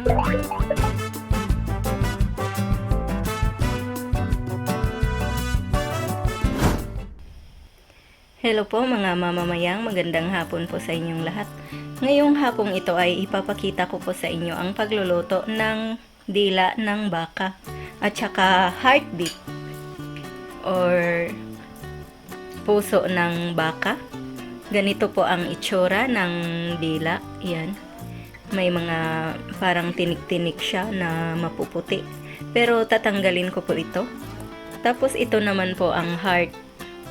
Hello po mga mamamayang, magandang hapon po sa inyong lahat. Ngayong hapong ito ay ipapakita ko po sa inyo ang pagluluto ng dila ng baka at saka heartbeat or puso ng baka. Ganito po ang itsura ng dila. Yan. May mga parang tinik-tinik siya na mapuputi. Pero tatanggalin ko po ito. Tapos ito naman po ang heart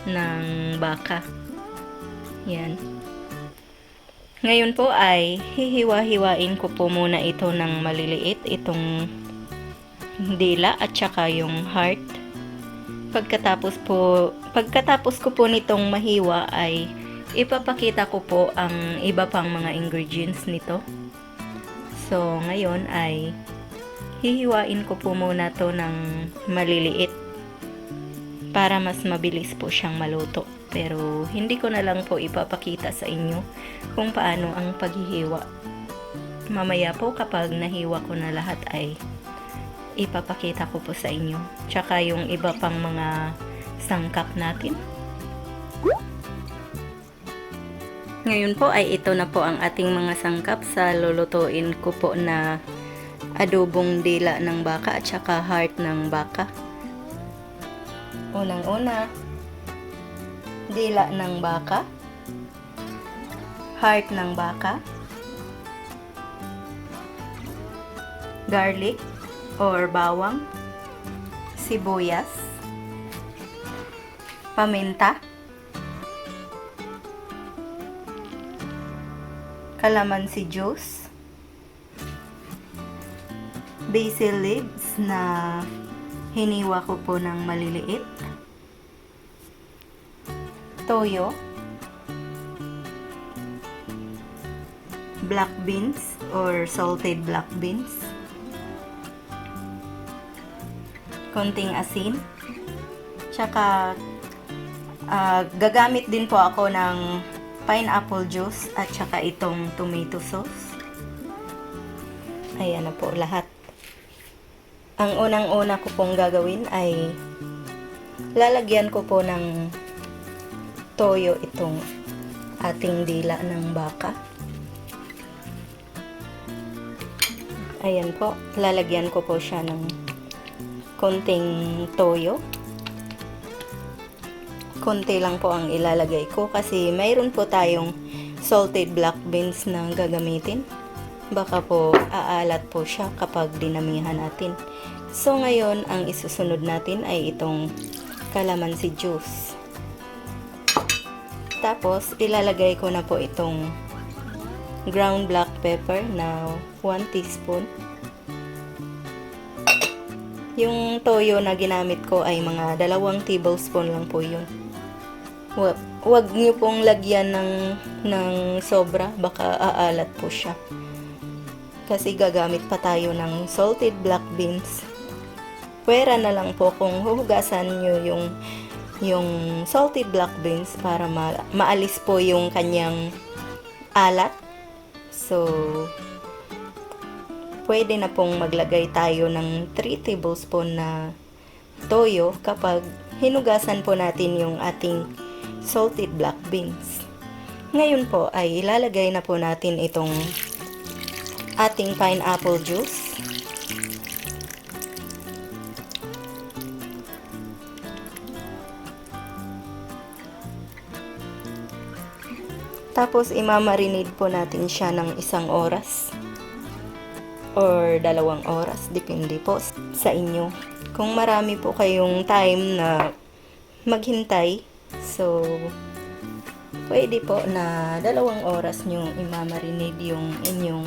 ng baka. Yan. Ngayon po ay hihiwa-hiwain ko po muna ito ng maliliit, itong dila at saka yung heart. Pagkatapos ko po nitong mahiwa ay ipapakita ko po ang iba pang mga ingredients nito. So ngayon ay hihiwain ko po muna to ng maliliit para mas mabilis po siyang maluto. Pero hindi ko na lang po ipapakita sa inyo kung paano ang paghihiwa. Mamaya po kapag nahiwa ko na lahat ay ipapakita ko po sa inyo. Tsaka yung iba pang mga sangkap natin. Ngayon po ay ito na po ang ating mga sangkap sa lulutuin ko po na adobong dila ng baka at saka heart ng baka. Unang-una, dila ng baka, heart ng baka, garlic or bawang, sibuyas, paminta, calamansi juice, basil leaves na hiniwa ko po ng maliliit, toyo, black beans or salted black beans, konting asin, tsaka gagamit din po ako ng pineapple juice at tsaka itong tomato sauce. Ayan na po lahat. Ang unang-una ko pong gagawin ay lalagyan ko po ng toyo itong ating dila ng baka. Ayan po, lalagyan ko po siya ng konting toyo. Konti lang po ang ilalagay ko kasi mayroon po tayong salted black beans na gagamitin. Baka po aalat po siya kapag dinamihan natin. So ngayon, ang isusunod natin ay itong calamansi juice. Tapos, ilalagay ko na po itong ground black pepper na 1 teaspoon. Yung toyo na ginamit ko ay mga 2 tablespoon lang po yun. Huwag nyo pong lagyan ng sobra, baka aalat po siya. Kasi gagamit pa tayo ng salted black beans. Pwera na lang po kung huhugasan nyo yung salted black beans para maalis po yung kanyang alat. So, pwede na pong maglagay tayo ng 3 tablespoon na toyo kapag hinugasan po natin yung ating salted black beans. Ngayon po ay ilalagay na po natin itong ating pineapple juice. Tapos imamarinate po natin siya ng 1 oras or 2 oras, depende po sa inyo. Kung marami po kayong time na maghintay, so pwede po na 2 oras nyo imamarinate yung inyong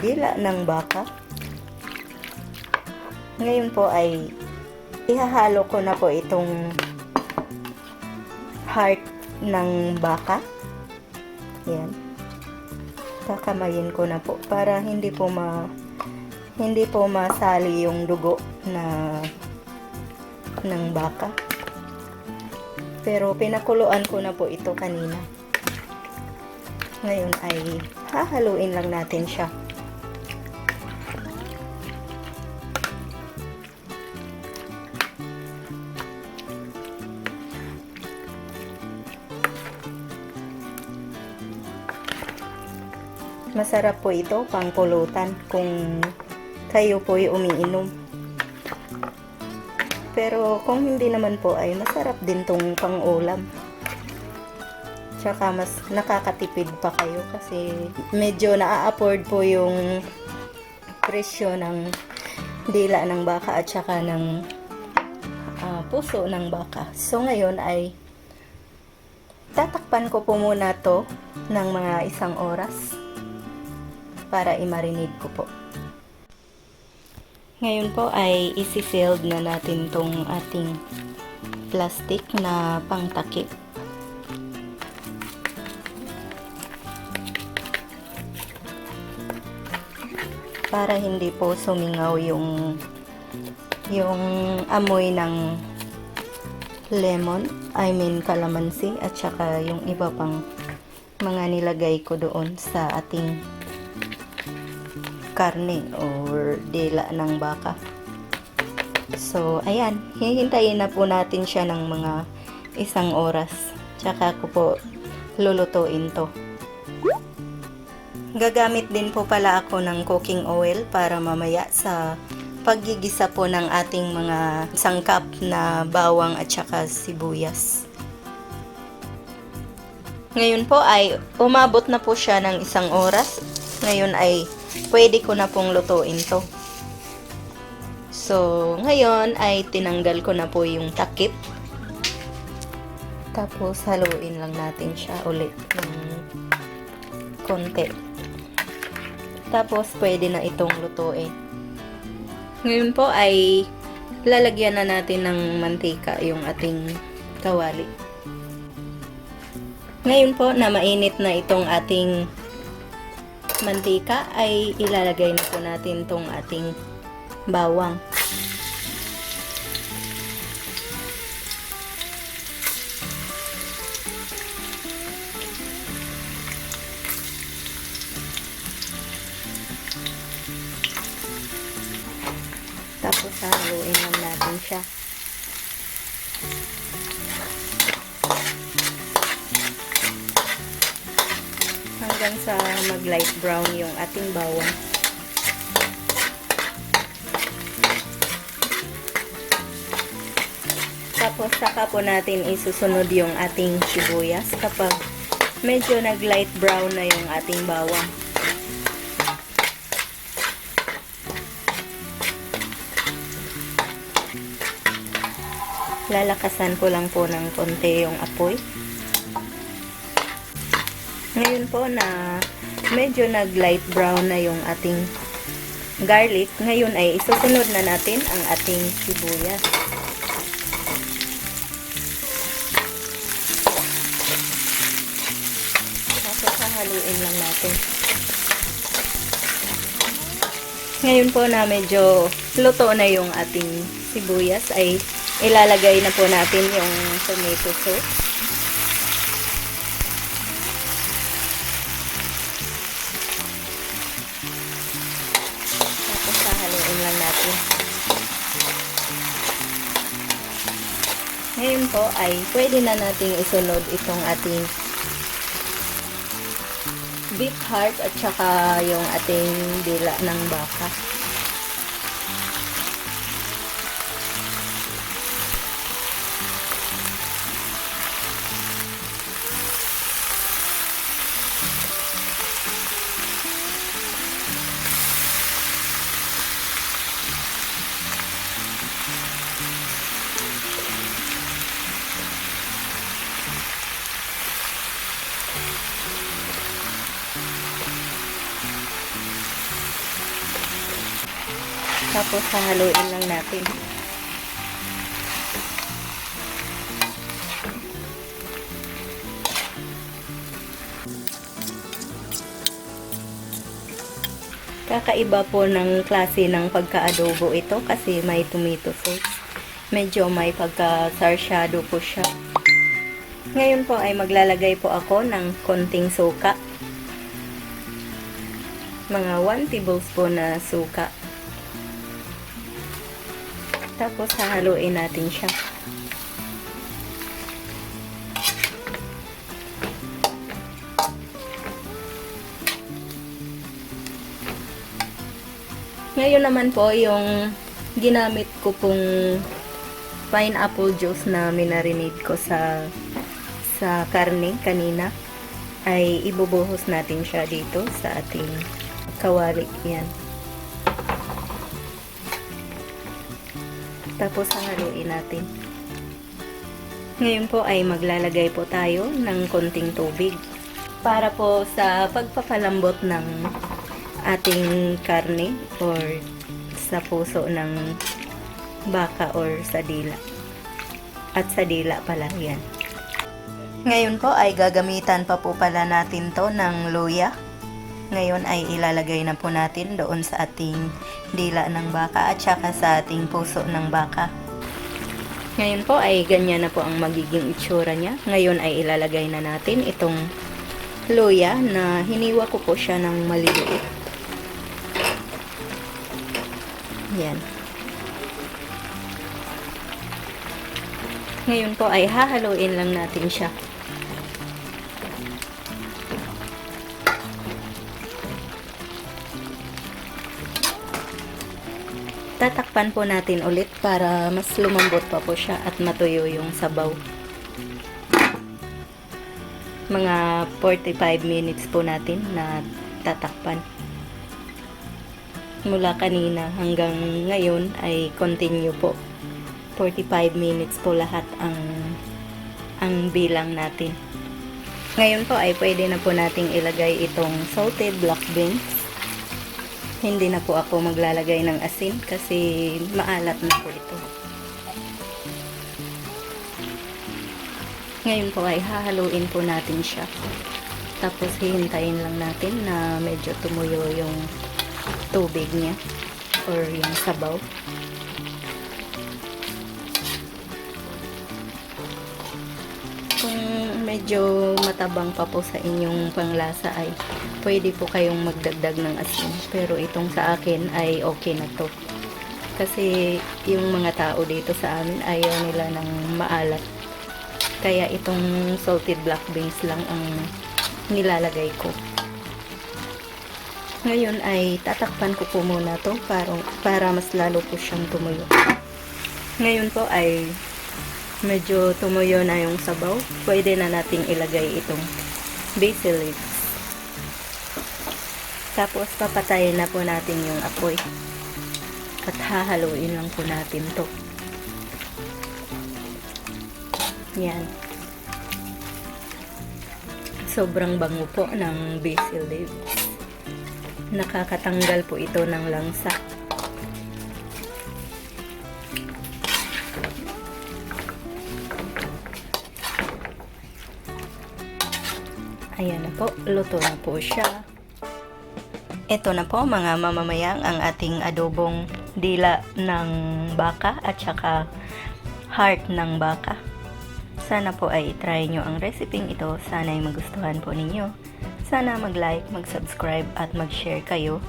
dila ng baka. Ngayon po ay ihahalo ko na po itong heart ng baka. Yan. Kakamayin ko na po para hindi po masali yung dugo ng baka. Pero pinakuluan ko na po ito kanina. Ngayon ay hahaluin lang natin siya Masarap po ito pang pulutan kung kayo po'y umiinom. Pero kung hindi naman po ay masarap din tong pang-ulam. Tsaka mas nakakatipid pa kayo kasi medyo naa-afford po yung presyo ng dila ng baka at saka ng puso ng baka. So ngayon ay tatakpan ko po muna to ng mga 1 oras para i-marinate ko po. Ngayon po ay isi-sealed na natin tong ating plastic na pangtakip. Para hindi po sumingaw yung amoy ng lemon, calamansi at saka yung iba pang mga nilagay ko doon sa ating karne or dila ng baka. So, ayan. Hihintayin na po natin siya ng mga 1 oras. Tsaka ko po lulutuin to. Gagamit din po pala ako ng cooking oil para mamaya sa paggigisa po ng ating mga sangkap na bawang at saka sibuyas. Ngayon po ay umabot na po siya ng 1 oras. Ngayon ay pwede ko na pong lutuin to. So, ngayon ay tinanggal ko na po yung takip. Tapos haluin lang natin siya ulit ng konti. Tapos pwede na itong lutuin. Ngayon po ay lalagyan na natin ng mantika yung ating kawali. Ngayon po na mainit na itong ating mantika ay ilalagay na po natin itong ating bawang. Tapos haluin lang natin siya. Hanggang sa mag-light brown yung ating bawang. Tapos saka po natin isusunod yung ating sibuyas kapag medyo nag-light brown na yung ating bawang. Lalakasan ko lang po ng konti yung apoy. Ngayon po na medyo nag-light brown na yung ating garlic, ngayon ay isusunod na natin ang ating sibuyas. Tapos hahaluin lang natin. Ngayon po na medyo luto na yung ating sibuyas ay ilalagay na po natin yung tomato sauce. Tapos hahaluin lang natin. Ngayon po ay pwede na nating isunod itong ating beef heart at saka yung ating dila ng baka. Tapos hahaluin lang natin. Kakaiba po ng klase ng pagka-adobo ito kasi may tomato sauce. Medyo may pagka-sarsyado po siya. Ngayon po ay maglalagay po ako ng konting suka. Mga 1 tablespoon na suka. Tapos hahaluin natin siya. Ngayon naman po, yung ginamit ko pong pineapple juice na minarinate ko sa karne kanina, ay ibubuhos natin siya dito sa ating kawali. Yan. Tapos haluin natin. Ngayon po ay maglalagay po tayo ng konting tubig para po sa pagpapalambot ng ating karne or sa puso ng baka or sa dila. At sa dila pala yan. Ngayon po ay gagamitan pa po pala natin to ng luya. Ngayon ay ilalagay na po natin doon sa ating dila ng baka at saka sa ating puso ng baka. Ngayon po ay ganyan na po ang magiging itsura niya. Ngayon ay ilalagay na natin itong luya na hiniwa ko po siya ng maliliit. Yan. Ngayon po ay hahaluin lang natin siya. Tatakpan po natin ulit para mas lumambot pa po siya at matuyo yung sabaw. Mga 45 minutes po natin na tatakpan. Mula kanina hanggang ngayon ay continue po. 45 minutes po lahat ang bilang natin. Ngayon po ay pwede na po nating ilagay itong salted black beans. Hindi na po ako maglalagay ng asin kasi maalat na po ito. Ngayon po ay hahaluin po natin siya. Tapos hihintayin lang natin na medyo tumuyo yung tubig niya or yung sabaw. Kung medyo matabang pa po sa inyong panglasa ay pwede po kayong magdagdag ng asin. Pero itong sa akin ay okay na to. Kasi yung mga tao dito sa amin ayaw nila ng maalat. Kaya itong salted black beans lang ang nilalagay ko. Ngayon ay tatakpan ko po muna to para mas lalo po siyang tumuyo. Ngayon po ay medyo tumuyo na yung sabaw. Pwede na nating ilagay itong basil leaves. Tapos papatayin na po natin yung apoy. At hahaluin lang po natin to. Yan. Sobrang bango po ng basil leaves. Nakakatanggal po ito ng langsa. Ayan na po, luto na po siya. Ito na po mga mamamayang ang ating adobong dila ng baka at saka heart ng baka. Sana po ay try nyo ang reseping ito. Sana ay magustuhan po ninyo. Sana mag-like, mag-subscribe at mag-share kayo.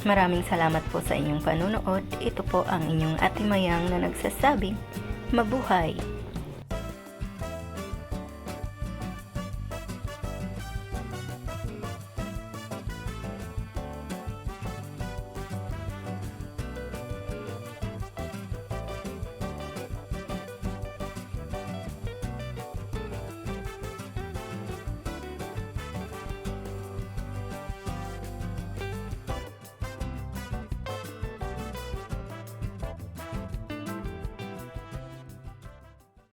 Maraming salamat po sa inyong panunood. Ito po ang inyong Ate Mayang na nagsasabing mabuhay!